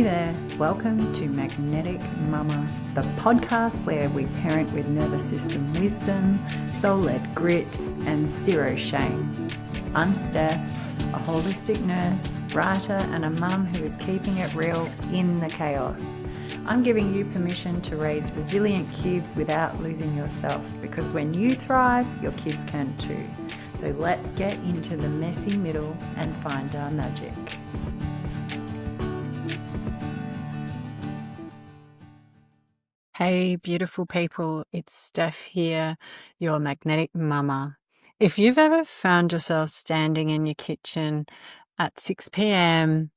there, welcome to Magnetic Mama, the podcast where we parent with nervous system wisdom, soul-led grit, and zero shame. I'm Steph, a holistic nurse, writer, and a mum who is keeping it real in the chaos. I'm giving you permission to raise resilient kids without losing yourself, because when you thrive, your kids can too. So let's get into the messy middle and find our magic. Hey, beautiful people, it's Steph here, your magnetic mama. If you've ever found yourself standing in your kitchen at 6 p.m.,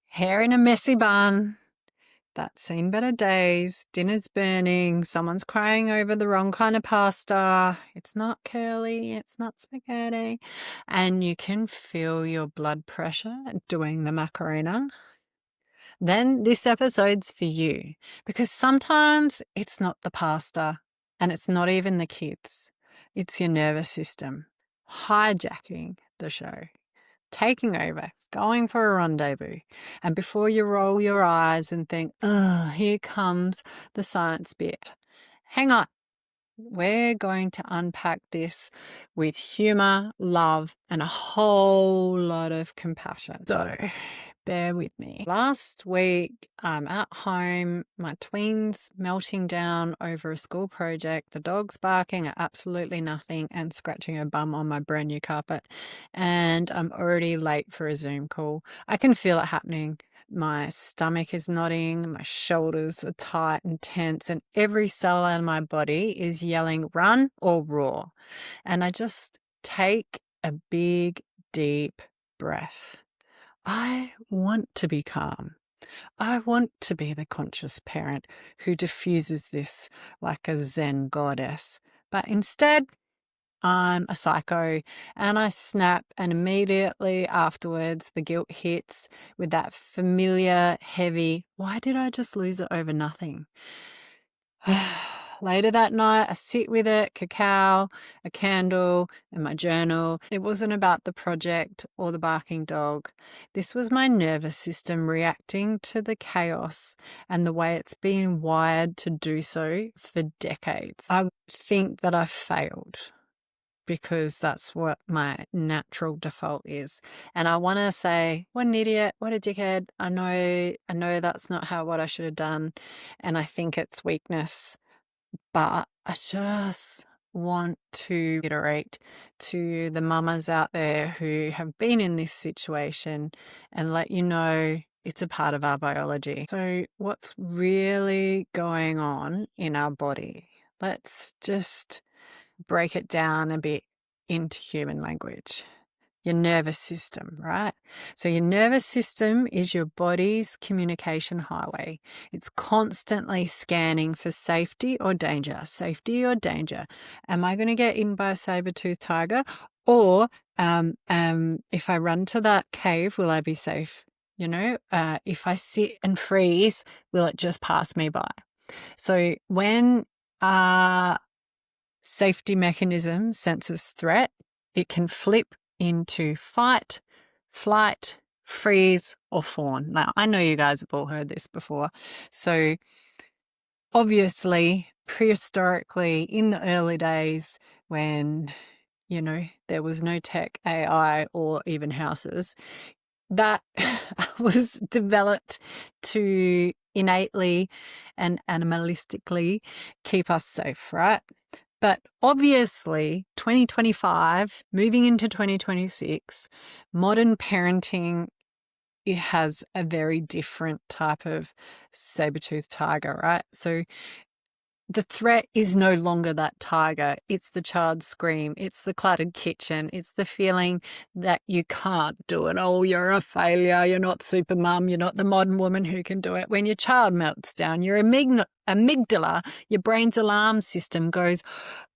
hair in a messy bun, that's seen better days, dinner's burning, someone's crying over the wrong kind of pasta, it's not curly, it's not spaghetti, and you can feel your blood pressure doing the Macarena, then this episode's for you, because sometimes it's not the pasta and it's not even the kids. It's your nervous system hijacking the show, taking over, going for a rendezvous. And before you roll your eyes and think, oh, here comes the science bit, hang on. We're going to unpack this with humor, love, and a whole lot of compassion. So bear with me. Last week, I'm at home, my tween's melting down over a school project, the dog's barking at absolutely nothing and scratching her bum on my brand new carpet, and I'm already late for a Zoom call. I can feel it happening. My stomach is nodding, my shoulders are tight and tense, and every cell in my body is yelling, run or roar. And I just take a big, deep breath. I want to be calm. I want to be the conscious parent who diffuses this like a Zen goddess. But instead, I'm a psycho and I snap, and immediately afterwards the guilt hits with that familiar, heavy, why did I just lose it over nothing? Later that night, I sit with it, cacao, a candle, and my journal. It wasn't about the project or the barking dog. This was my nervous system reacting to the chaos and the way it's been wired to do so for decades. I think that I failed, because that's what my natural default is. And I want to say, what an idiot, what a dickhead. I know that's not what I should have done. And I think it's weakness. But I just want to reiterate to the mamas out there who have been in this situation and let you know it's a part of our biology. So what's really going on in our body? Let's just break it down a bit into human language. Your nervous system, right? So your nervous system is your body's communication highway. It's constantly scanning for safety or danger. Safety or danger. Am I going to get eaten by a saber-toothed tiger? Or if I run to that cave, will I be safe? If I sit and freeze, will it just pass me by? So when safety mechanism senses threat, it can flip into fight, flight, freeze, or fawn. Now, I know you guys have all heard this before. So obviously, prehistorically, in the early days when, there was no tech, AI, or even houses, that was developed to innately and animalistically keep us safe, right? But obviously, 2025, moving into 2026, modern parenting, it has a very different type of saber-toothed tiger, right? So the threat is no longer that tiger. It's the child's scream. It's the cluttered kitchen. It's the feeling that you can't do it. Oh, you're a failure. You're not super mum. You're not the modern woman who can do it. When your child melts down, your amygdala, your brain's alarm system goes,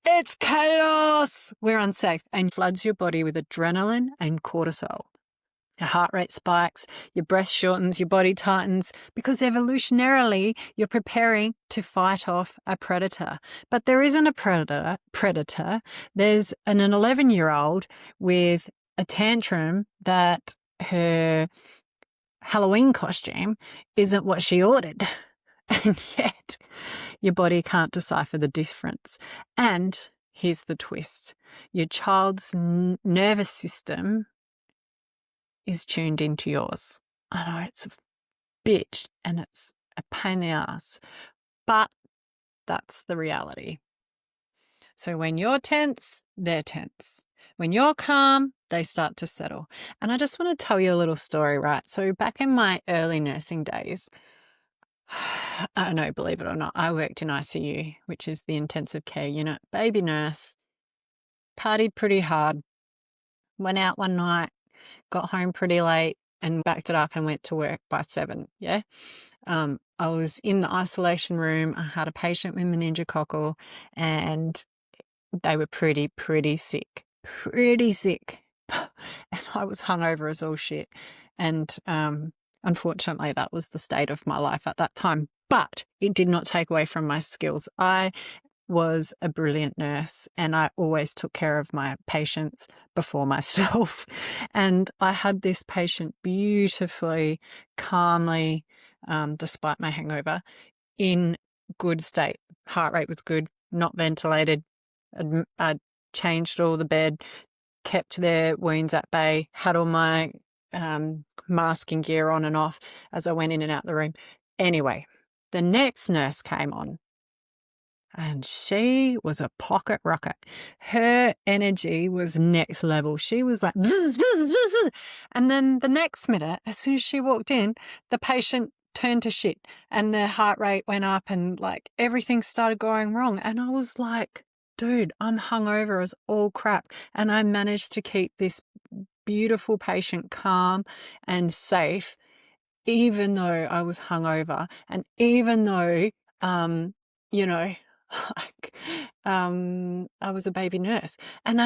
it's chaos. We're unsafe, and floods your body with adrenaline and cortisol. Your heart rate spikes, your breath shortens, your body tightens, because evolutionarily you're preparing to fight off a predator. But there isn't a predator. There's an 11-year-old with a tantrum that her Halloween costume isn't what she ordered. And yet your body can't decipher the difference. And here's the twist. Your child's nervous system is tuned into yours. I know it's a bitch and it's a pain in the ass, but that's the reality. So when you're tense, they're tense. When you're calm, they start to settle. And I just want to tell you a little story, right? So back in my early nursing days, I know, believe it or not, I worked in ICU, which is the intensive care unit, baby nurse, partied pretty hard, went out one night, got home pretty late and backed it up and went to work by 7, yeah? I was in the isolation room. I had a patient with meningococcal and they were pretty sick, and I was hungover as all shit. And unfortunately, that was the state of my life at that time. But it did not take away from my skills. I was a brilliant nurse and I always took care of my patients before myself. And I had this patient beautifully, calmly, despite my hangover, in good state. Heart rate was good, not ventilated. I'd changed all the bed, kept their wounds at bay, had all my masking gear on and off as I went in and out the room. Anyway, the next nurse came on and she was a pocket rocket. Her energy was next level. She was like, bzz, bzz, bzz. And then the next minute, as soon as she walked in, the patient turned to shit and their heart rate went up and like everything started going wrong. And I was like, dude, I'm hungover as all crap. And I managed to keep this beautiful patient calm and safe, even though I was hungover and even though, you know, like, I was a baby nurse and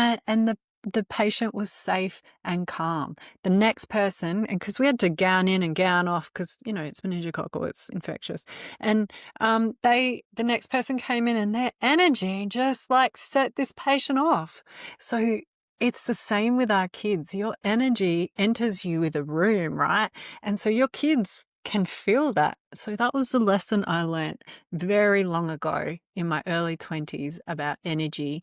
the patient was safe and calm. The next person, and because we had to gown in and gown off because, you know, it's meningococcal, it's infectious. And the next person came in and their energy just like set this patient off. So it's the same with our kids. Your energy enters you with a room, right? And so your kids can feel that. So that was the lesson I learned very long ago in my early 20s about energy.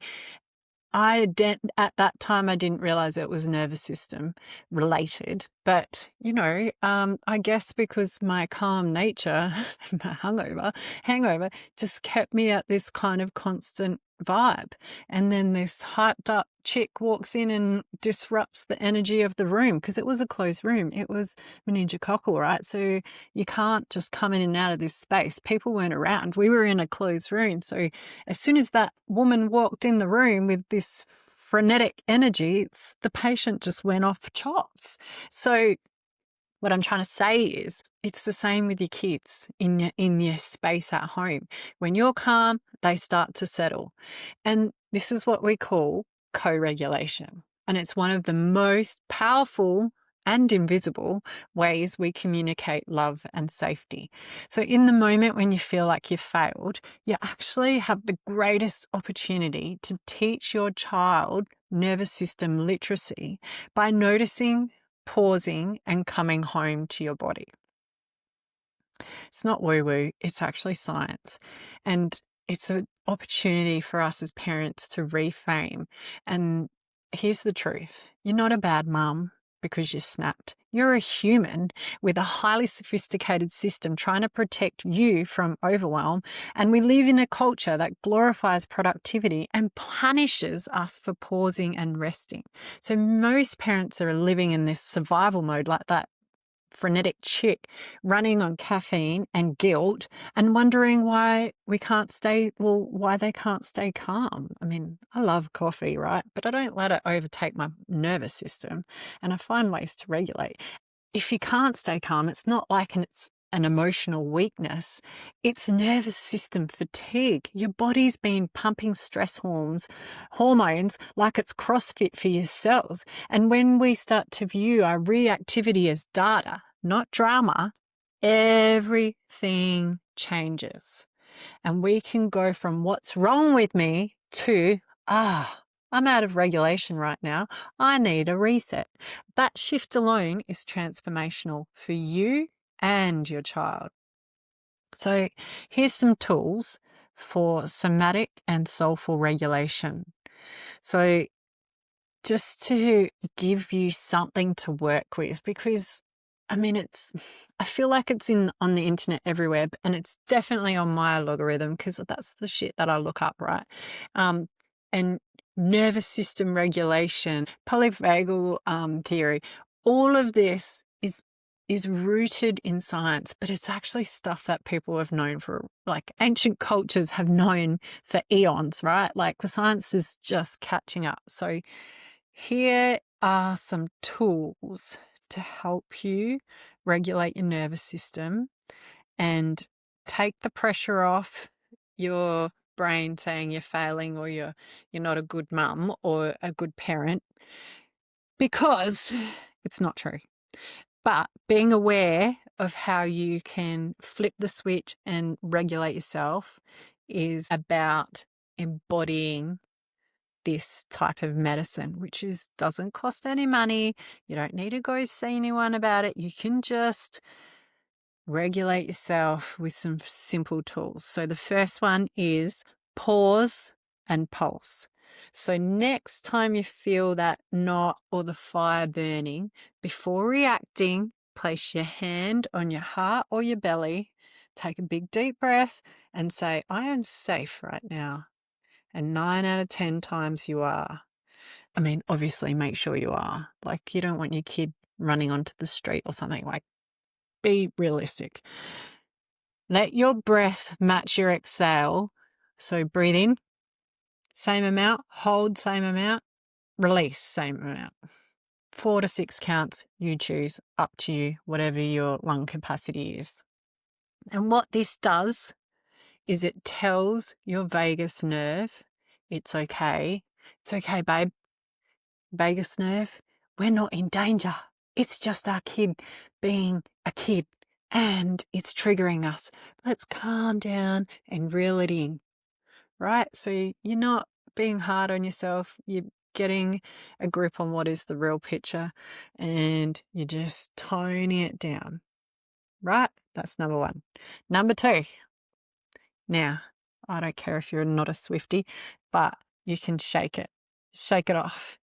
At that time, I didn't realize it was nervous system related, but I guess because my calm nature, my hangover just kept me at this kind of constant vibe. And then this hyped up chick walks in and disrupts the energy of the room because it was a closed room. It was meningococcal, right? So you can't just come in and out of this space. People weren't around. We were in a closed room. So as soon as that woman walked in the room with this frenetic energy, the patient just went off chops. So what I'm trying to say is it's the same with your kids in your space at home. When you're calm, they start to settle. And this is what we call co-regulation. And it's one of the most powerful and invisible ways we communicate love and safety. So in the moment when you feel like you've failed, you actually have the greatest opportunity to teach your child nervous system literacy by noticing, pausing, and coming home to your body. It's not woo-woo, it's actually science. And it's an opportunity for us as parents to reframe. And here's the truth. You're not a bad mum because you snapped. You're a human with a highly sophisticated system trying to protect you from overwhelm. And we live in a culture that glorifies productivity and punishes us for pausing and resting. So most parents are living in this survival mode like that frenetic chick running on caffeine and guilt and wondering why they can't stay calm. I mean, I love coffee, right? But I don't let it overtake my nervous system and I find ways to regulate. If you can't stay calm, it's not like it's an emotional weakness. It's nervous system fatigue. Your body's been pumping stress hormones like it's CrossFit for your cells. And when we start to view our reactivity as data, not drama, everything changes. And we can go from what's wrong with me to, I'm out of regulation right now. I need a reset. That shift alone is transformational for you and your child. So here's some tools for somatic and soulful regulation. So just to give you something to work with, because I mean, I feel like it's on the internet everywhere, and it's definitely on my algorithm because that's the shit that I look up, right? And nervous system regulation, polyvagal theory, all of this is rooted in science, but it's actually stuff that people have known for, like ancient cultures have known for eons, right? Like the science is just catching up. So here are some tools to help you regulate your nervous system and take the pressure off your brain saying you're failing or you're not a good mum or a good parent, because it's not true. But being aware of how you can flip the switch and regulate yourself is about embodying this type of medicine, which doesn't cost any money. You don't need to go see anyone about it. You can just regulate yourself with some simple tools. So the first one is pause and pulse. So next time you feel that knot or the fire burning, before reacting, place your hand on your heart or your belly, take a big deep breath and say, I am safe right now. And 9 out of 10 times you are. I mean, obviously make sure you are. Like, you don't want your kid running onto the street or something. Like, be realistic. Let your breath match your exhale. So breathe in, same amount, hold same amount, release same amount. 4 to 6 counts, you choose, up to you, whatever your lung capacity is. And what this does is it tells your vagus nerve, it's okay. It's okay, babe. Vagus nerve, we're not in danger. It's just our kid being a kid and it's triggering us. Let's calm down and reel it in, right? So you're not being hard on yourself. You're getting a grip on what is the real picture and you're just toning it down, right? That's number one. Number two, now, I don't care if you're not a Swiftie, but you can shake it off,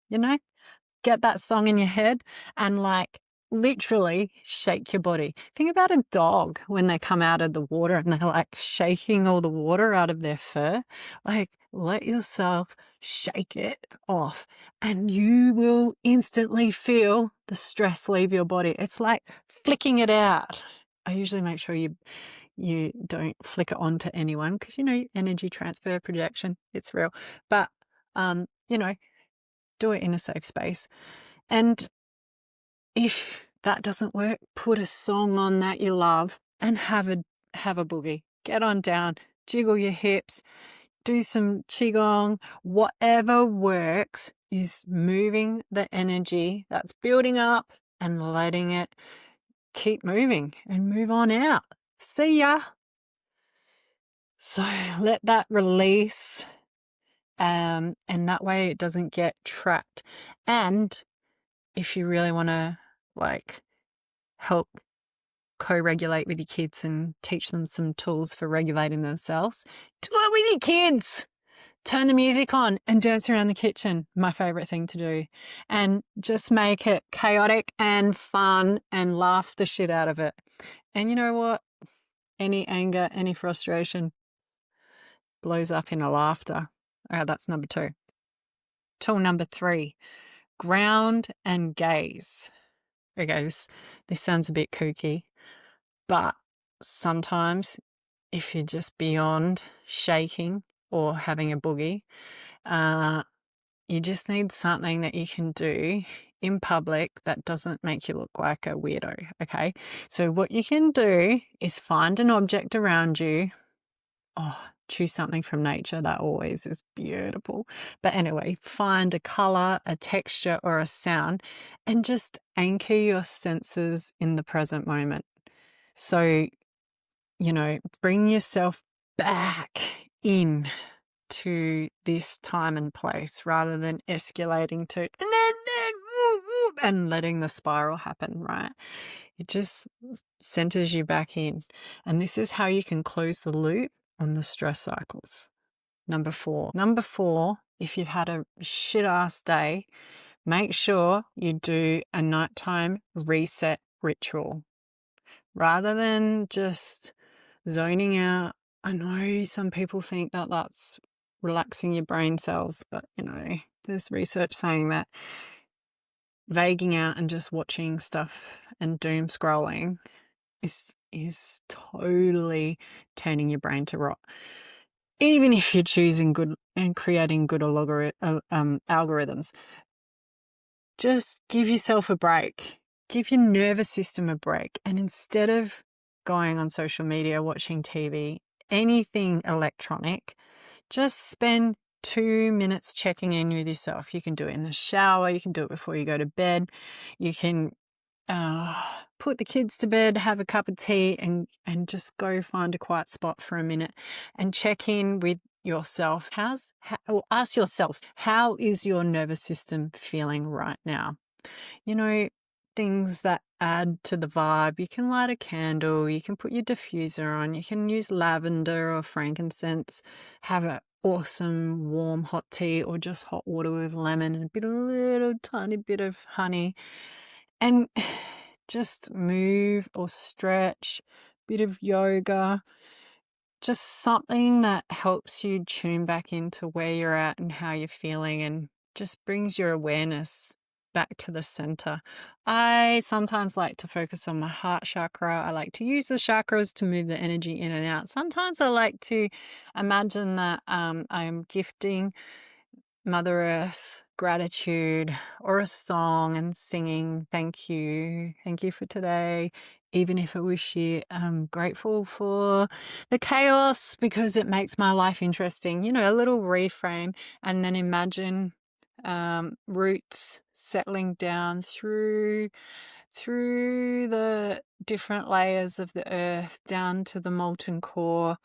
get that song in your head and like literally shake your body. Think about a dog when they come out of the water and they're like shaking all the water out of their fur. Like, let yourself shake it off and you will instantly feel the stress leave your body. It's like flicking it out. I usually make sure you don't flick it onto anyone because, energy transfer, projection, it's real. But, do it in a safe space. And if that doesn't work, put a song on that you love and have a boogie. Get on down, jiggle your hips, do some qigong. Whatever works is moving the energy that's building up and letting it keep moving and move on out. See ya. So let that release. And that way it doesn't get trapped. And if you really want to help co-regulate with your kids and teach them some tools for regulating themselves, do it with your kids. Turn the music on and dance around the kitchen. My favorite thing to do. And just make it chaotic and fun and laugh the shit out of it. And you know what? Any anger, any frustration blows up in a laughter. All right, that's number 2. Tool number 3, ground and gaze. Okay, this sounds a bit kooky, but sometimes if you're just beyond shaking or having a boogie, you just need something that you can do in public that doesn't make you look like a weirdo, okay? So what you can do is find an object around you. Choose something from nature. That always is beautiful. But anyway, find a color, a texture, or a sound and just anchor your senses in the present moment. So, bring yourself back in to this time and place rather than escalating to and then woo, woo, and letting the spiral happen, right? It just centers you back in. And this is how you can close the loop on the stress cycles. Number four, if you've had a shit ass day, make sure you do a nighttime reset ritual rather than just zoning out. I know some people think that that's relaxing your brain cells, but there's research saying that vaguing out and just watching stuff and doom scrolling is totally turning your brain to rot. Even if you're choosing good and creating good algorithms, just give yourself a break. Give your nervous system a break. And instead of going on social media, watching TV, anything electronic, just spend 2 minutes checking in with yourself. You can do it in the shower. You can do it before you go to bed. You can put the kids to bed, have a cup of tea, and just go find a quiet spot for a minute and check in with yourself. Ask yourself, how is your nervous system feeling right now? Things that add to the vibe. You can light a candle, you can put your diffuser on, you can use lavender or frankincense, have an awesome warm hot tea or just hot water with lemon and a little tiny bit of honey. And just move or stretch, bit of yoga, just something that helps you tune back into where you're at and how you're feeling and just brings your awareness back to the center. I sometimes like to focus on my heart chakra. I like to use the chakras to move the energy in and out. Sometimes I like to imagine that I'm gifting Mother Earth gratitude or a song and singing thank you for today, even if it was shit. I'm grateful for the chaos because it makes my life interesting. A little reframe, and then imagine roots settling down through the different layers of the earth down to the molten core,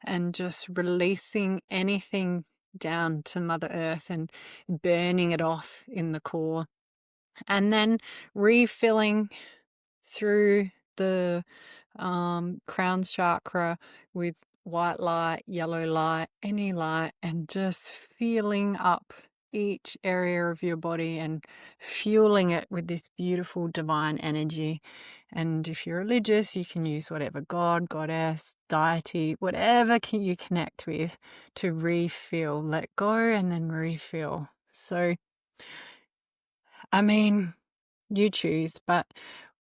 and just releasing anything down to Mother Earth and burning it off in the core, and then refilling through the crown chakra with white light, yellow light, any light, and just feeling up each area of your body and fueling it with this beautiful divine energy. And if you're religious, you can use whatever god, goddess, deity, whatever you connect with to refill. Let go and then refill. So, you choose, but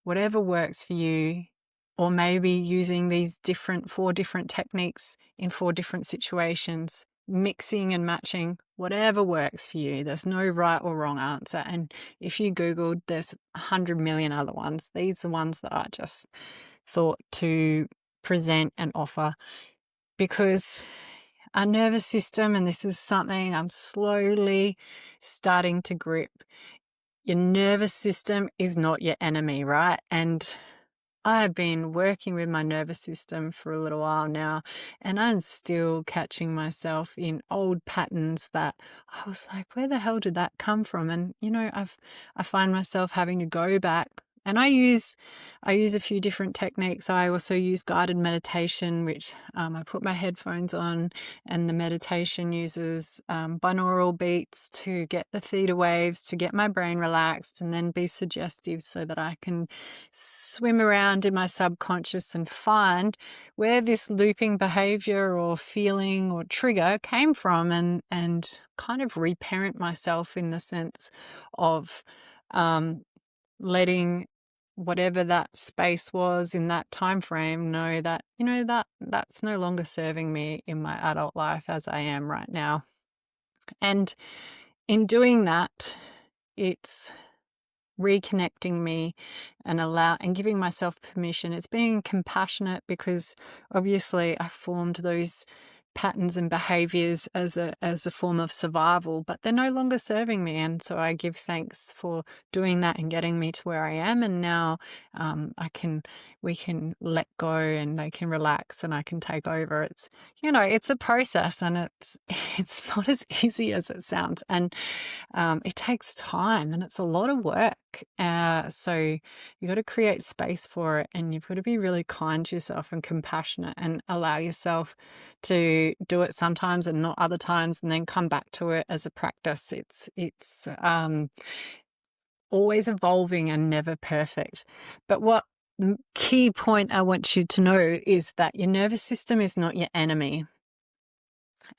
whatever works for you, or maybe using these 4 different techniques in 4 different situations, mixing and matching, whatever works for you. There's no right or wrong answer. And if you Googled, there's 100 million other ones. These are the ones that I just thought to present and offer, because our nervous system, and this is something I'm slowly starting to grip, your nervous system is not your enemy, right? And I've been working with my nervous system for a little while now, and I'm still catching myself in old patterns that I was like, where the hell did that come from? And, I find myself having to go back. And I use a few different techniques. I also use guided meditation, which I put my headphones on, and the meditation uses binaural beats to get the theta waves, to get my brain relaxed, and then be suggestive so that I can swim around in my subconscious and find where this looping behavior or feeling or trigger came from, and kind of reparent myself in the sense of letting whatever that space was in that time frame know that that's no longer serving me in my adult life as I am right now. And in doing that, it's reconnecting me and giving myself permission. It's being compassionate, because obviously I formed those patterns and behaviors as a form of survival, but they're no longer serving me. And so I give thanks for doing that and getting me to where I am. And now we can let go and they can relax and I can take over. It's a process, and it's not as easy as it sounds. And it takes time and it's a lot of work. So you've got to create space for it, and you've got to be really kind to yourself and compassionate and allow yourself to do it sometimes and not other times, and then come back to it as a practice. It's always evolving and never perfect. But what the key point I want you to know is that your nervous system is not your enemy.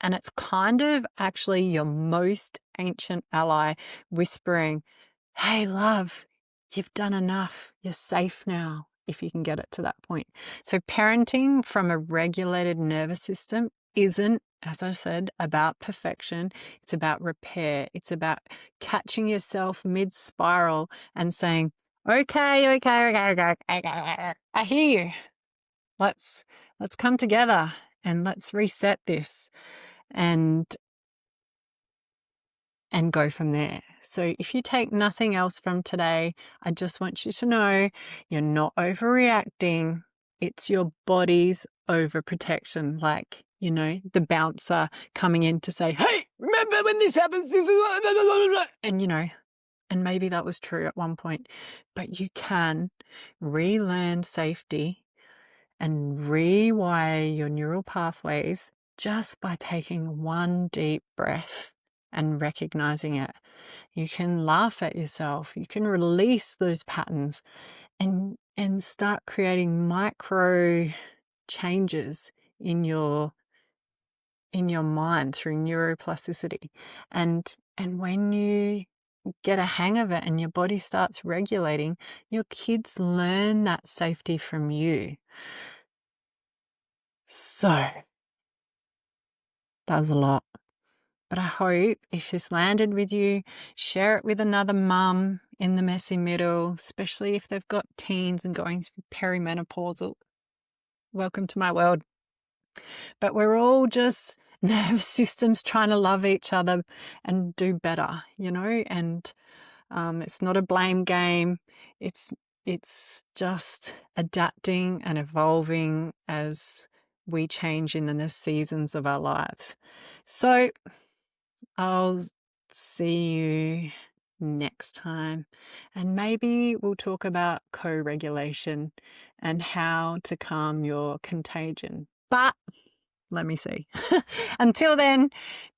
And it's kind of actually your most ancient ally whispering, hey, love, you've done enough. You're safe now, if you can get it to that point. So parenting from a regulated nervous system isn't, as I said, about perfection. It's about repair. It's about catching yourself mid-spiral and saying, okay, I hear you. Let's come together and let's reset this and go from there. So if you take nothing else from today, I just want you to know you're not overreacting. It's your body's overprotection, like, the bouncer coming in to say, hey, remember when this happens? And, and maybe that was true at one point, but you can relearn safety and rewire your neural pathways just by taking one deep breath and recognizing it. You can laugh at yourself. You can release those patterns and start creating micro changes in your mind through neuroplasticity. And when you get a hang of it and your body starts regulating, your kids learn that safety from you. So that was a lot. But I hope if this landed with you, share it with another mum in the messy middle, especially if they've got teens and going through perimenopausal. Welcome to my world. But we're all just nervous systems trying to love each other and do better, and it's not a blame game. It's just adapting and evolving as we change in the seasons of our lives. So I'll see you next time, and maybe we'll talk about co-regulation and how to calm your contagion. But let me see. Until then,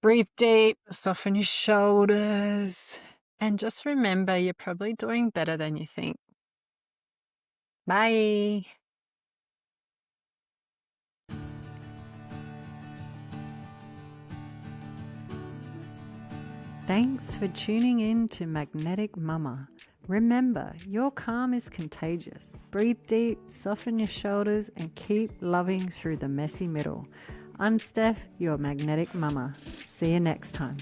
breathe deep, soften your shoulders, and just remember you're probably doing better than you think. Bye. Thanks for tuning in to Magnetic Mama. Remember, your calm is contagious. Breathe deep, soften your shoulders, and keep loving through the messy middle. I'm Steph, your Magnetic Mama. See you next time.